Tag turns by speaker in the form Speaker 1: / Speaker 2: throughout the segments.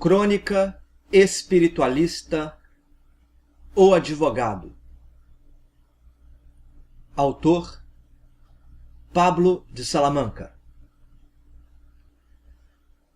Speaker 1: Crônica espiritualista O Advogado. Autor Pablo de Salamanca.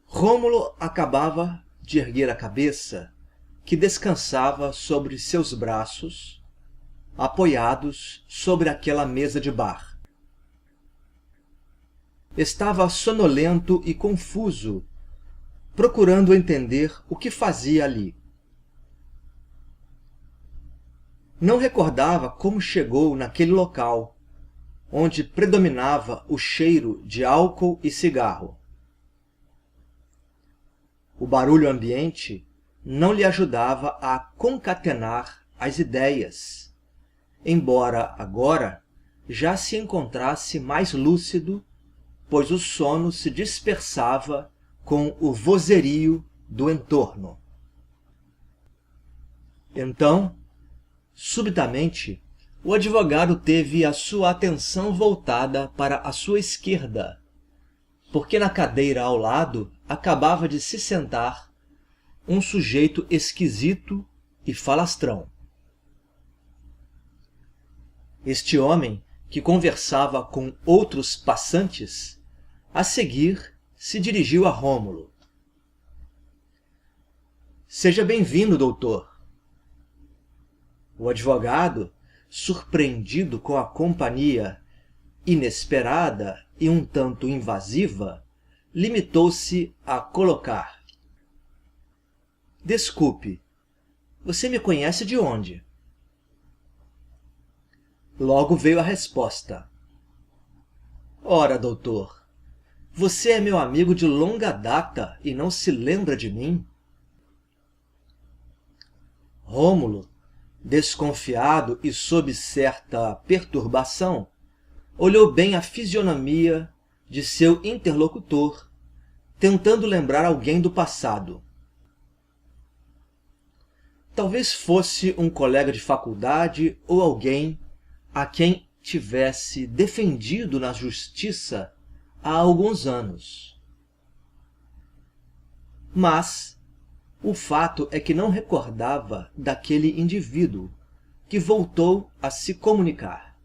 Speaker 1: Rômulo acabava de erguer a cabeça, que descansava sobre seus braços, apoiados sobre aquela mesa de bar. Estava sonolento e confuso, procurando entender o que fazia ali. Não recordava como chegou naquele local, onde predominava o cheiro de álcool e cigarro. O barulho ambiente não lhe ajudava a concatenar as ideias, embora agora já se encontrasse mais lúcido, pois o sono se dispersava com o vozerio do entorno. Então, subitamente, o advogado teve a sua atenção voltada para a sua esquerda, porque na cadeira ao lado acabava de se sentar um sujeito esquisito e falastrão. Este homem, que conversava com outros passantes, a seguir se dirigiu a Rômulo. "Seja bem-vindo, doutor." O advogado, surpreendido com a companhia inesperada e um tanto invasiva, limitou-se a colocar: "Desculpe, você me conhece de onde?" Logo veio a resposta: "Ora, doutor, você é meu amigo de longa data e não se lembra de mim?" Rômulo, desconfiado e sob certa perturbação, olhou bem a fisionomia de seu interlocutor, tentando lembrar alguém do passado. Talvez fosse um colega de faculdade ou alguém a quem tivesse defendido na justiça há alguns anos. Mas o fato é que não recordava daquele indivíduo, que voltou a se comunicar.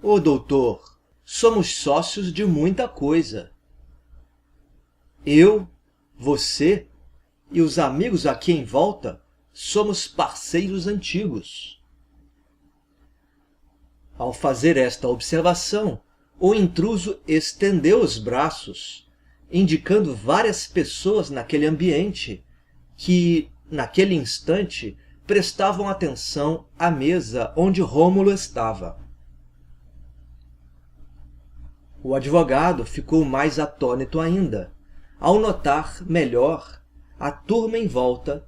Speaker 1: "Ô doutor, somos sócios de muita coisa. Eu, você e os amigos aqui em volta somos parceiros antigos." Ao fazer esta observação, o intruso estendeu os braços, indicando várias pessoas naquele ambiente que, naquele instante, prestavam atenção à mesa onde Rômulo estava. O advogado ficou mais atônito ainda, ao notar melhor a turma em volta,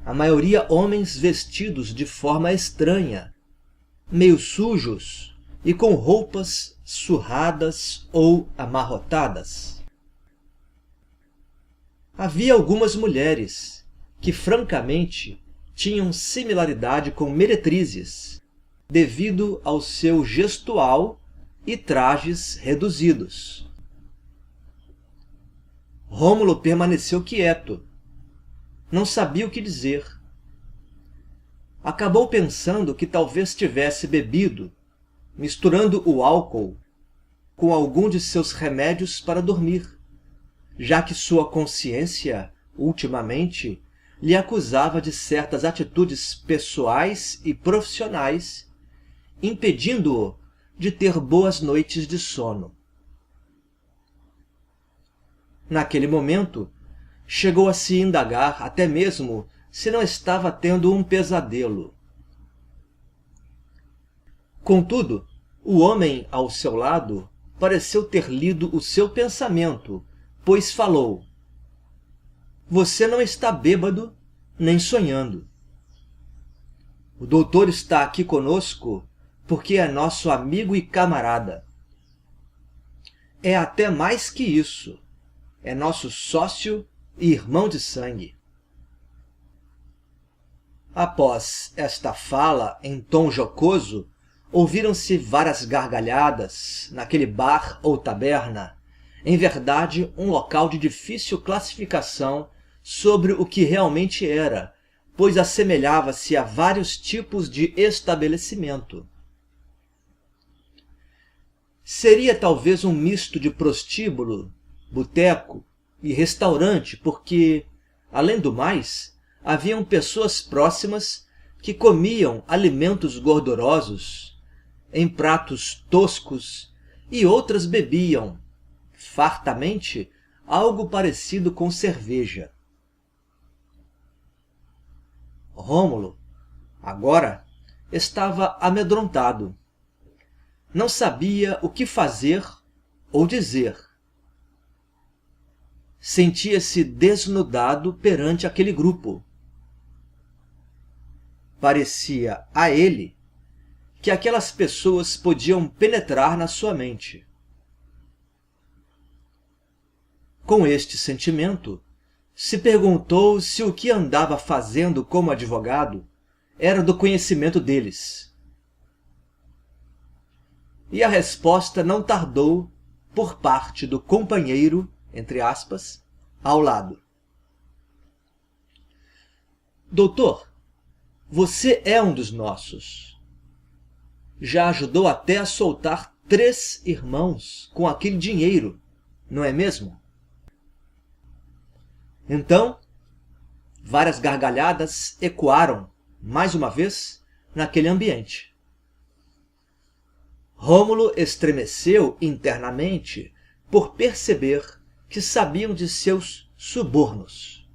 Speaker 1: a maioria homens vestidos de forma estranha, meio sujos e com roupas surradas ou amarrotadas. Havia algumas mulheres que, francamente, tinham similaridade com meretrizes, devido ao seu gestual e trajes reduzidos. Rômulo permaneceu quieto. Não sabia o que dizer. Acabou pensando que talvez tivesse bebido, misturando o álcool com algum de seus remédios para dormir, já que sua consciência, ultimamente, lhe acusava de certas atitudes pessoais e profissionais, impedindo-o de ter boas noites de sono. Naquele momento, chegou a se indagar até mesmo se não estava tendo um pesadelo. Contudo, o homem ao seu lado pareceu ter lido o seu pensamento, pois falou: "Você não está bêbado nem sonhando. O doutor está aqui conosco porque é nosso amigo e camarada. É até mais que isso, é nosso sócio e irmão de sangue." Após esta fala em tom jocoso, ouviram-se várias gargalhadas naquele bar ou taberna, em verdade, um local de difícil classificação sobre o que realmente era, pois assemelhava-se a vários tipos de estabelecimento. Seria talvez um misto de prostíbulo, boteco e restaurante, porque, além do mais, haviam pessoas próximas que comiam alimentos gordurosos em pratos toscos e outras bebiam, fartamente, algo parecido com cerveja. Rômulo, agora, estava amedrontado. Não sabia o que fazer ou dizer. Sentia-se desnudado perante aquele grupo. Parecia a ele que aquelas pessoas podiam penetrar na sua mente. Com este sentimento, se perguntou se o que andava fazendo como advogado era do conhecimento deles. E a resposta não tardou por parte do companheiro, entre aspas, ao lado. Doutor, você é um dos nossos. Já ajudou até a soltar 3 irmãos com aquele dinheiro, não é mesmo? Então, várias gargalhadas ecoaram, mais uma vez, naquele ambiente. Rômulo estremeceu internamente por perceber que sabiam de seus subornos.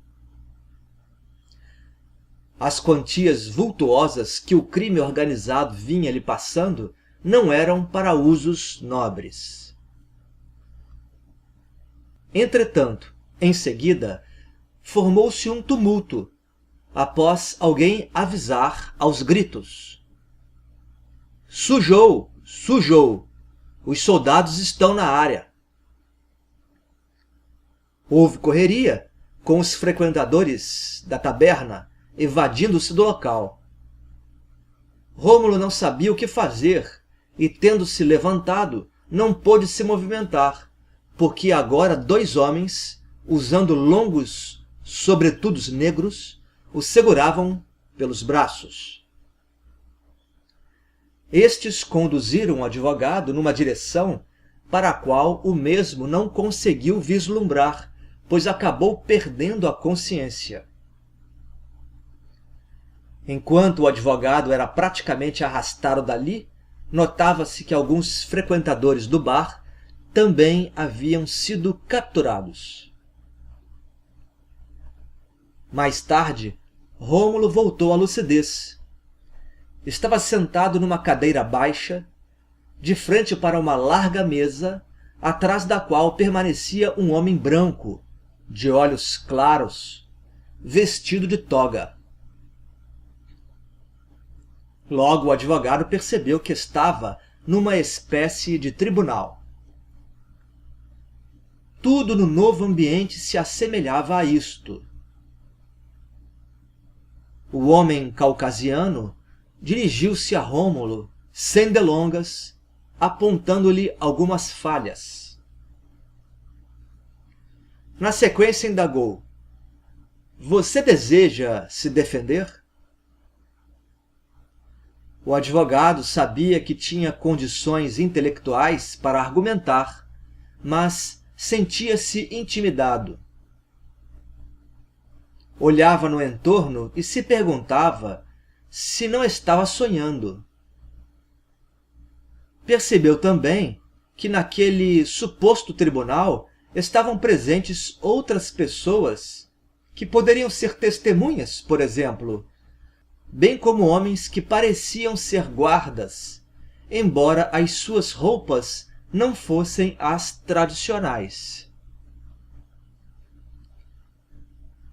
Speaker 1: As quantias vultuosas que o crime organizado vinha lhe passando não eram para usos nobres. Entretanto, em seguida, formou-se um tumulto, após alguém avisar aos gritos: "Sujou! Sujou! Os soldados estão na área!" Houve correria, com os frequentadores da taberna evadindo-se do local. Rômulo não sabia o que fazer e, tendo-se levantado, não pôde se movimentar, porque agora 2 homens, usando longos sobretudos negros, o seguravam pelos braços. Estes conduziram o advogado numa direção para a qual o mesmo não conseguiu vislumbrar, pois acabou perdendo a consciência. Enquanto o advogado era praticamente arrastado dali, notava-se que alguns frequentadores do bar também haviam sido capturados. Mais tarde, Rômulo voltou à lucidez. Estava sentado numa cadeira baixa, de frente para uma larga mesa, atrás da qual permanecia um homem branco, de olhos claros, vestido de toga. Logo o advogado percebeu que estava numa espécie de tribunal. Tudo no novo ambiente se assemelhava a isto. O homem caucasiano dirigiu-se a Rômulo, sem delongas, apontando-lhe algumas falhas. Na sequência indagou: "Você deseja se defender?" O advogado sabia que tinha condições intelectuais para argumentar, mas sentia-se intimidado. Olhava no entorno e se perguntava se não estava sonhando. Percebeu também que naquele suposto tribunal estavam presentes outras pessoas que poderiam ser testemunhas, por exemplo, bem como homens que pareciam ser guardas, embora as suas roupas não fossem as tradicionais.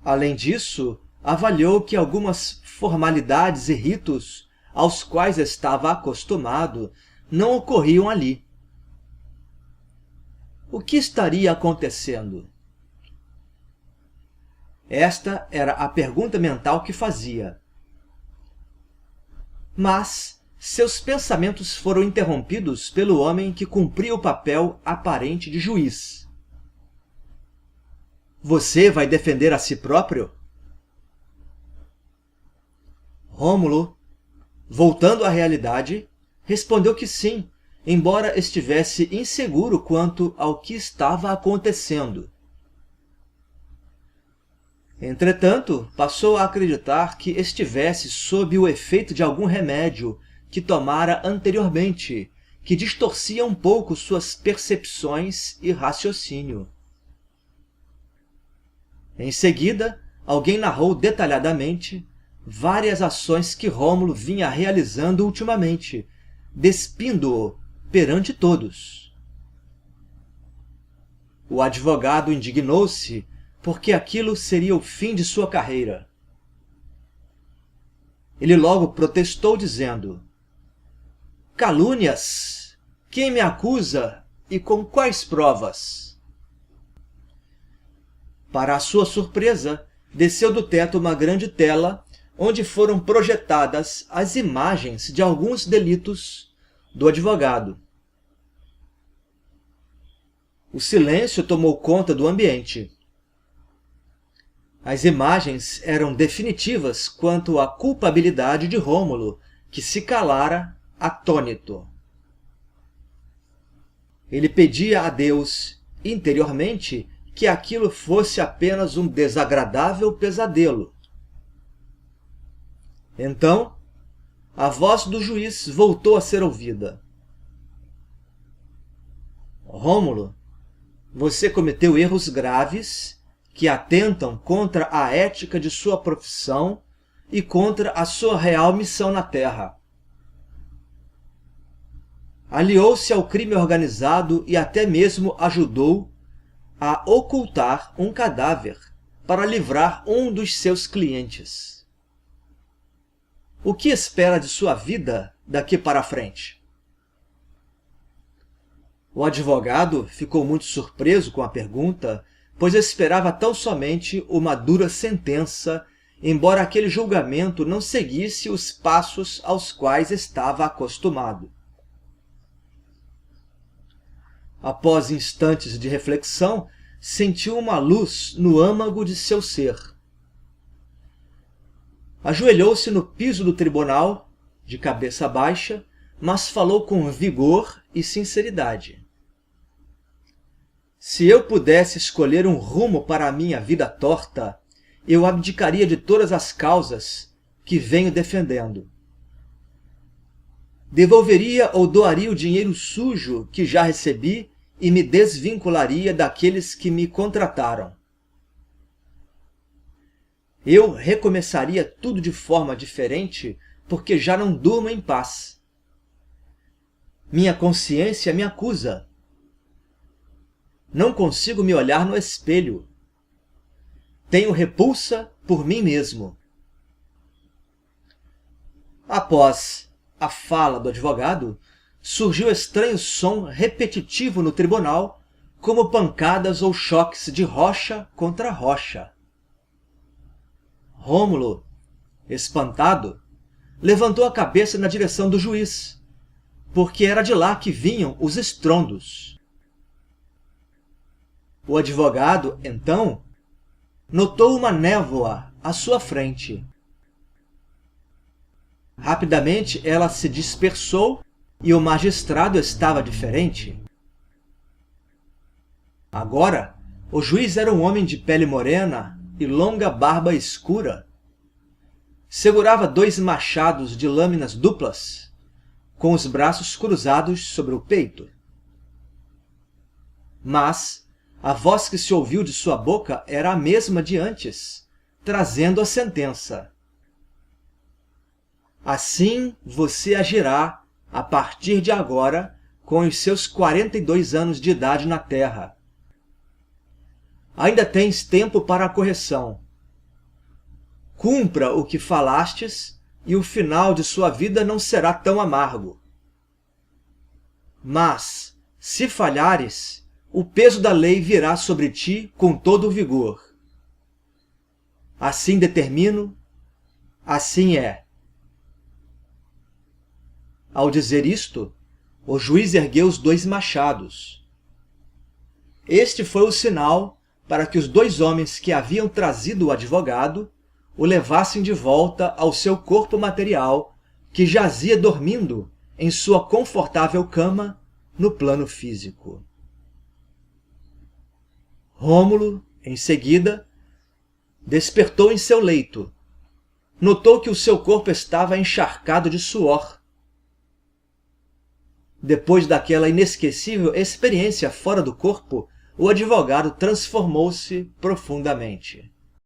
Speaker 1: Além disso, avaliou que algumas formalidades e ritos aos quais estava acostumado não ocorriam ali. O que estaria acontecendo? Esta era a pergunta mental que fazia. Mas seus pensamentos foram interrompidos pelo homem que cumpria o papel aparente de juiz. Você vai defender a si próprio? Rômulo, voltando à realidade, respondeu que sim, embora estivesse inseguro quanto ao que estava acontecendo. Entretanto, passou a acreditar que estivesse sob o efeito de algum remédio que tomara anteriormente, que distorcia um pouco suas percepções e raciocínio. Em seguida, alguém narrou detalhadamente várias ações que Rômulo vinha realizando ultimamente, despindo-o perante todos. O advogado indignou-se, porque aquilo seria o fim de sua carreira. Ele logo protestou, dizendo: calúnias! Quem me acusa e com quais provas? Para a sua surpresa, desceu do teto uma grande tela onde foram projetadas as imagens de alguns delitos do advogado. O silêncio tomou conta do ambiente. As imagens eram definitivas quanto à culpabilidade de Rômulo, que se calara atônito. Ele pedia a Deus, interiormente, que aquilo fosse apenas um desagradável pesadelo. Então, a voz do juiz voltou a ser ouvida. Rômulo, você cometeu erros graves que atentam contra a ética de sua profissão e contra a sua real missão na Terra. Aliou-se ao crime organizado e até mesmo ajudou a ocultar um cadáver para livrar um dos seus clientes. O que espera de sua vida daqui para frente? O advogado ficou muito surpreso com a pergunta, pois esperava tão somente uma dura sentença, embora aquele julgamento não seguisse os passos aos quais estava acostumado. Após instantes de reflexão, sentiu uma luz no âmago de seu ser. Ajoelhou-se no piso do tribunal, de cabeça baixa, mas falou com vigor e sinceridade. Se eu pudesse escolher um rumo para a minha vida torta, eu abdicaria de todas as causas que venho defendendo. Devolveria ou doaria o dinheiro sujo que já recebi e me desvincularia daqueles que me contrataram. Eu recomeçaria tudo de forma diferente, porque já não durmo em paz. Minha consciência me acusa. Não consigo me olhar no espelho. Tenho repulsa por mim mesmo. Após a fala do advogado, surgiu estranho som repetitivo no tribunal, como pancadas ou choques de rocha contra rocha. Rômulo, espantado, levantou a cabeça na direção do juiz, porque era de lá que vinham os estrondos. O advogado, então, notou uma névoa à sua frente. Rapidamente ela se dispersou e o magistrado estava diferente. Agora, o juiz era um homem de pele morena e longa barba escura. Segurava 2 machados de lâminas duplas, com os braços cruzados sobre o peito. Mas a voz que se ouviu de sua boca era a mesma de antes, trazendo a sentença. Assim você agirá a partir de agora com os seus 42 anos de idade na Terra. Ainda tens tempo para a correção. Cumpra o que falastes e o final de sua vida não será tão amargo. Mas, se falhares, o peso da lei virá sobre ti com todo o vigor. Assim determino, assim é. Ao dizer isto, o juiz ergueu os 2 machados. Este foi o sinal para que os dois homens que haviam trazido o advogado o levassem de volta ao seu corpo material, que jazia dormindo em sua confortável cama no plano físico. Rômulo, em seguida, despertou em seu leito. Notou que o seu corpo estava encharcado de suor. Depois daquela inesquecível experiência fora do corpo, o advogado transformou-se profundamente.